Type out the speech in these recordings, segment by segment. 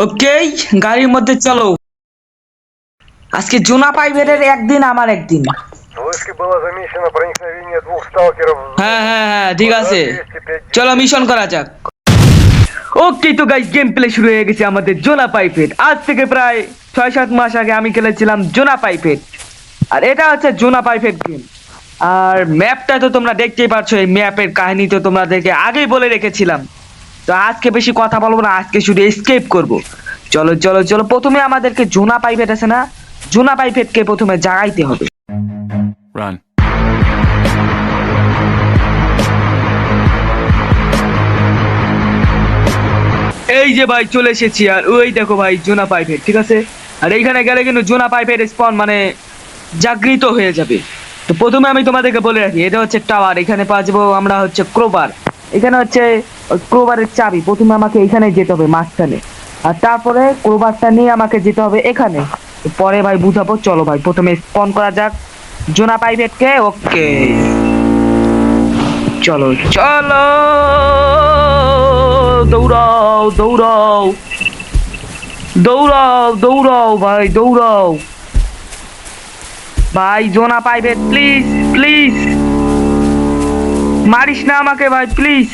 ওকে, গাড়ির মধ্যে চলো। আজকে জোনা পাইভেটের একদিন আমার একদিন। В вышке было замечено проникновение двух сталкеров в হ্যাঁ зону. হ্যাঁ হ্যাঁ, ঠিক আছে, Квадрат 205. চলো মিশন করা যাক। ওকে তো গাইস, গেম প্লে শুরু হয়ে গেছে আমাদের জোনা পাইভেট। আজ থেকে প্রায় 6-7 মাস আগে আমি খেলেছিলাম জোনা পাইভেট, আর এটা হচ্ছে জোনা পাইভেট গেম। আর ম্যাপটা তো তোমরা দেখতেই পাচ্ছ, এই ম্যাপের কাহিনী তো তোমাদেরকে আগেই বলে রেখেছিলাম। তো আজকে বেশি কথা বলবো না, আজকে শুধু এসকেপ করব। চলো চলো চলো, প্রথমে আমাদেরকে জোনা পাইভেট আছে না, জোনা পাইভেটকে প্রথমে জাগাইতে হবে। Run. এই যে ভাই চলে এসেছি, আর ওই দেখো ভাই জোনা পাইভেট, ঠিক আছে। আর এইখানে গেলে কিন্তু জোনা পাইভেট স্পন মানে জাগৃত হয়ে যাবে। তো প্রথমে আমি তোমাদেরকে বলে রাখি, এটা হচ্ছে টাওয়ার, এখানে পাওয়া যাবো আমরা হচ্ছে ক্রোবার। এখানে হচ্ছে ক্রোবারের চাবি, প্রথমে আমাকে এখানে যেতে হবে মাঝখানে, আর তারপরে ক্রোবারটা নিয়ে আমাকে যেতে হবে এখানে। পরে ভাই বুঝাবো, চলো ভাই প্রথমে স্পন করা যাক জোনা পাইভেটকে। ওকে, চলো চলো, দৌড়াও দৌড়াও দৌড়াও দৌড়াও ভাই দৌড়াও। ভাই জোনা পাইভেট প্লিজ প্লিজ, মারিস না আমাকে ভাই প্লিজ।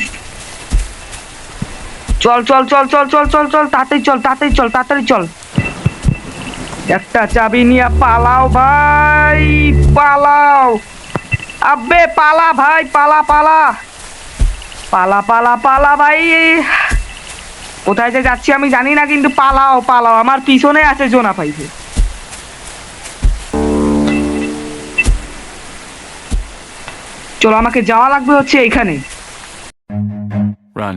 চল চল চল চল চল চল চল, তাড়াতাড়ি চল তাড়াতাড়ি চল তাড়াতাড়ি চল। একটা চাবি নিয়ে পালাও ভাই, পালাও। আবে পালা ভাই, পালা পালা পালা পালা পালা ভাই। কোথায় যে যাচ্ছি আমি জানি না, কিন্তু পালাও পালাও, আমার পিছনে আছে জোনা পাইভেট। চলো, আমাকে যাওয়া লাগবে হচ্ছে এখানে। Run.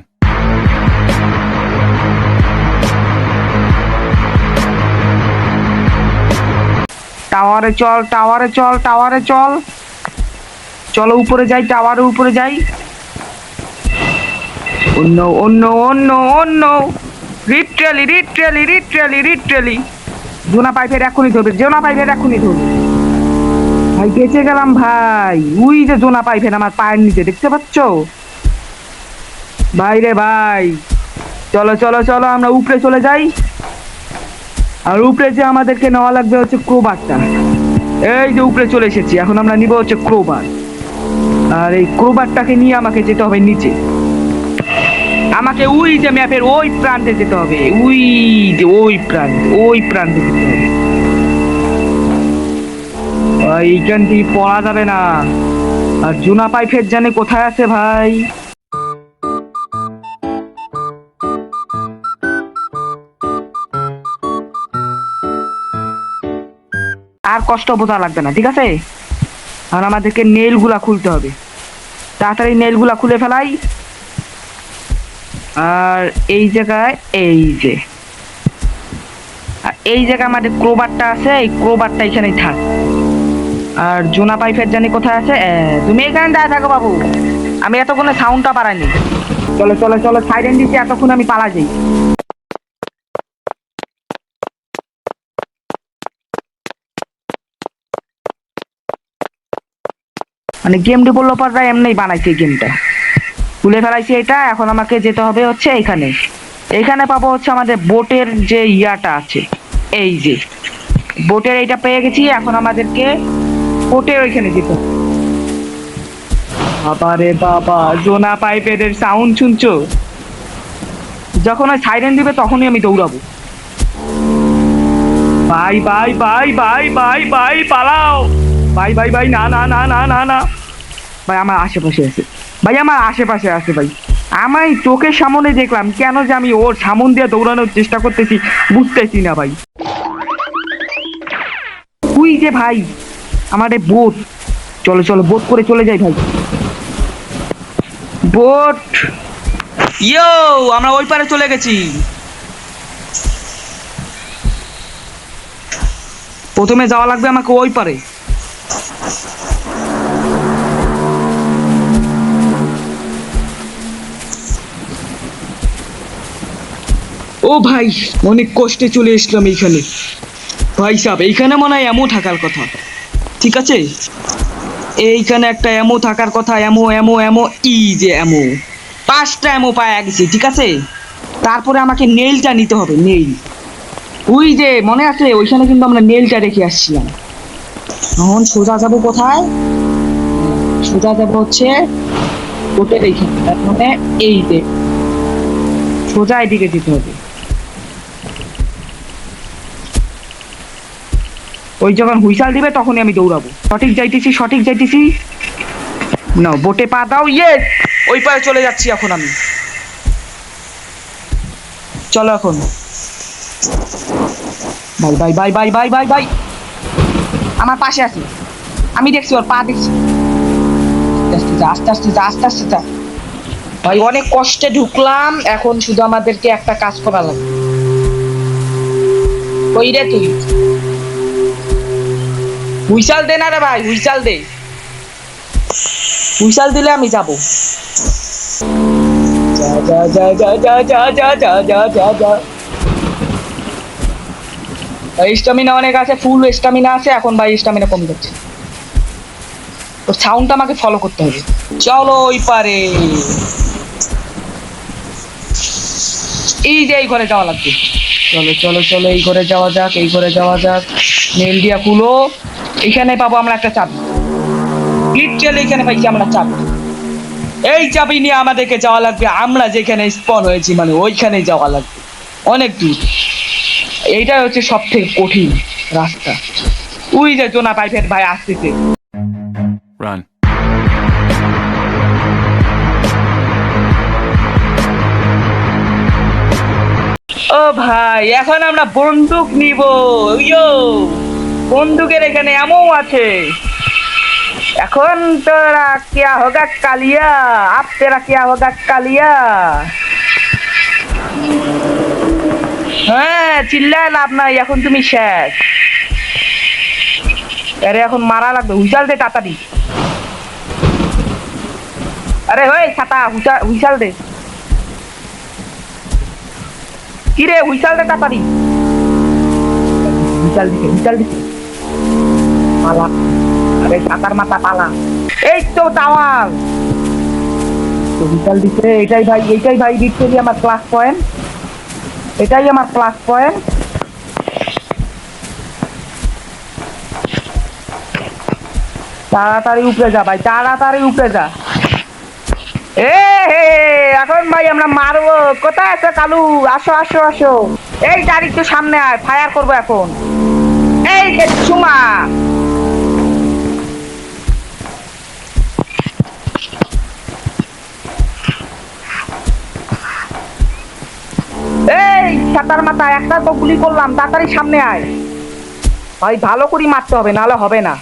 টাওয়ারে চল টাওয়ারে চল টাওয়ারে চল, চলো উপরে যাই, টাওয়ারের উপরে যাই। অন্য অন্য অন্য অন্য, রিট্রেলি রিট্রেলি রিট্রেলি রিট্রেলি। জোনা পাইভেট এখনই ধরবে, জোনা পাইভেট এখনই ধরবে। ভাই বেঁচে গেলাম ভাই, উই যে জোনা পাইভেট আমার পায়ের নিচে, দেখতে পাচ্ছ ভাই রে ভাই। চলো চলো চলো, আমরা উপরে চলে যাই। আর উপরে যে আমাদেরকে নেওয়া লাগবে হচ্ছে ক্রোবারটা। এই যে উপরে চলে এসেছি, এখন আমরা নিব হচ্ছে ক্রোবার। আর এই ক্রোবারটাকে নিয়ে আমাকে যেতে হবে নিচে। আমাকে ওই যে ম্যাপের ওই প্রান্তে যেতে হবে, ওই যে ওই প্রান্তে, ওই প্রান্তে যেতে হবে। এইখান থেকে পড়া যাবে না। আর জোনা পাইভেট জানে কোথায় আছে ভাই। আর কষ্ট বোঝা লাগবে না, ঠিক আছে। আর আমাদেরকে নেল গুলা খুলতে হবে, তাড়াতাড়ি নেল গুলা খুলে ফেলাই। আর এই জায়গায় এই যে, আর এই জায়গায় আমাদের ক্রোবারটা আছে, এই ক্রোবারটা এখানেই থাক। আর জোনা পাইভেট জানি কোথায় আছে। তুমি এখানে দাঁড়িয়ে থাকো বাবু, আমি এতক্ষণে সাউন্ডটা বাড়াইনি। চলো চলো চলো, সাইরেন দিচ্ছি, এতক্ষণ আমি পালা যাই। মানে গেম ডেভেলপাররা এমনি বানাইছে গেমটা, খুলে ফেলাইছে এটা। এখন আমাকে যেতে হবে হচ্ছে এখানে, এখানে পাবো হচ্ছে আমাদের বোটের যে ইয়াটা আছে, এই যে বোটের এইটা পেয়ে গেছি। এখন আমাদেরকে বোটের ওইখানে যেতে হবে। বাবা রে বাবা, জোনা পাইভেটের সাউন্ড শুনছো? যখন ওই সাইরেন দিবে তখনই আমি দৌড়াবো। ভাই ভাই ভাই ভাই ভাই ভাই পালাও, ভাই ভাই ভাই, না না না না না না ভাই, আমার আশেপাশে আছে ভাই, আমার আশেপাশে আছে ভাই। আমি চোখের সামনে দেখলাম, কেন যে আমি ওর সামন দিয়ে দৌড়ানোর চেষ্টা করতেছি বুঝতেছি না ভাই। তুই যে ভাই আমাদের বোট, চলো চলো বোট করে চলে যাই ভাই, বোট। ইয়ো, আমরা ওই পারে চলে গেছি। প্রথমে যাওয়া লাগবে আমাকে ওই পারে। ও ভাই, অনেক কষ্টে চলে এসলাম এইখানে। ভাই সাহেব, এইখানে মনে হয় এমো থাকার কথা, ঠিক আছে। এইখানে একটা এমো থাকার কথা, এমো এমো এমো, ই যে এমো 5টা এমো পায়া গেছি, ঠিক আছে। তারপরে আমাকে নেইলটা নিতে হবে, নেইল। ওই যে মনে আছে ওইখানে কিন্তু আমরা নেইলটা রেখে আসছিলাম। এখন সোজা যাবো কোথায়? সোজা যাবো হচ্ছে ওটা এইখানে, তার মানে এই যে সোজা এদিকে যেতে হবে। ওই যখন হুইসাল দিবে তখনই আমি দৌড়াবো। সঠিক যাইতেছি, সঠিক যাইতেছি। না বোটে পা দাও, ইয়ে ওই পায়ে চলে যাচ্ছি এখন আমি। চলো এখন। Bye bye bye bye bye bye bye. আমার পাশে আছে, আমি দেখছি ওর পা দেখছি। আস্তে আস্তে যা, আস্তে আস্তে যা ভাই। অনেক কষ্টে ঢুকলাম, এখন শুধু আমাদেরকে একটা কাজ করা লাগবে। ওই রে তুই হুইসাল দে না রে ভাই, হুইসাল দে। হুইসাল দিলে আমি যাবো। যা যা যা যা যা যা যা যা যা যা। স্টামিনা অনেক আছে, ফুল স্টামিনা আছে এখন ভাই, স্টামিনা কমে যাচ্ছে। তো সাউন্ডটা আমাকে ফলো করতে হবে। চলো ওই পারে, এই যে এই ঘরে যাওয়া লাগবে। চলো চলো চলো, এই ঘরে যাওয়া যাক, এই ঘরে যাওয়া যাক। নেল দিয়া খুলো। এখানে পাবো আমরা একটা চাবি, লিটারালি এখানে পাইছি আমরা চাবি। এই চাবি নিয়ে আমাদেরকে যাওয়া লাগবে আমরা যেখানে স্পন হয়েছি, মানে ওইখানে যাওয়া লাগবে, অনেক দূর। এইটাই হচ্ছে সব থেকে কঠিন রাস্তা। ওই যে জোনা পাইপের ভাই আসতেছে। Run. ও ভাই এখন আমরা বন্দুক নিব। ইয়ো বন্দুকের এখানে এমন আছে। এখন তোরা কিয়া হোগা কালিয়া, আপ তেরা কিয়া হোগা কালিয়া। হ্যাঁ চিল্লায় লাভ নাই, এখন তুমি শেষ। আরে এখন মারা লাগবে, হুইসাল দে তাড়াতাড়ি। আরে ওই ছাতা হুইসাল দে। কিরে হুইসাল দে তাড়াতাড়ি। হুইসাল দিছে, হুইসাল দিছে। পালা, আরে ছাতার মাথা পালা। এই তো টাওয়াল তো হুইসাল দিছে। এটাই ভাই, এইটাই ভাই লিটারালি আমার প্লাস পয়েন্ট, এটাই আমার প্লাস পয়েন্ট। তাড়াতাড়ি উপরে যা ভাই, তাড়াতাড়ি উপরে যা। এ হে এখন ভাই আমরা মারবো। কোথায় আছে কালু? আসো আসো আসো, এই গাড়ি তো সামনে আয়, ফায়ার করবো এখন। এই যে সুমা, এই ছাতার মাথা একটা তো গুলি করলাম, তাড়াতাড়ি সামনে আয় ভাই, ভালো করে মারতে হবে নাহলে হবে না।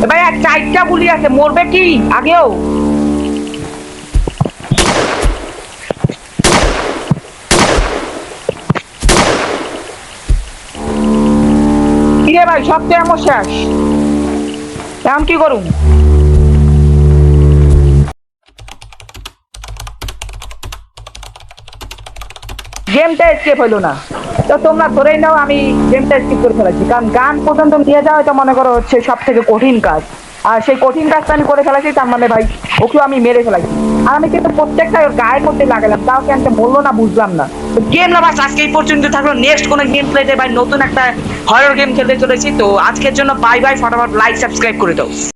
ভাই আর চারটা গুলি আছে, মরবে কি আগেও? কিরে ভাই সব তো এমন শেষ, এখন কি করুন? গেমটা স্কেপ হইলো না, তো তোমরা ধরেই নাও আমি গেমটা স্কিপ করে ফেলেছি, কারণ গান পর্যন্ত নিয়ে যাওয়া এটা মনে করো হচ্ছে সব থেকে কঠিন কাজ। আর সেই কঠিন কাজটা আমি করে ফেলেছি, তার মানে ভাই ওকেও আমি মেরে ফেলাইছি। আর আমি কিন্তু প্রত্যেকটা ওর গায়ের মধ্যে লাগালাম, তাও কেন বললো না বুঝলাম না। তো গেম না বাস আজকে এই পর্যন্ত থাকলো। নেক্সট কোনো গেম প্লেতে ভাই নতুন একটা হরর গেম খেলতে চলেছি। তো আজকের জন্য বাই বাই, ফটাফট লাইক সাবস্ক্রাইব করে দাও।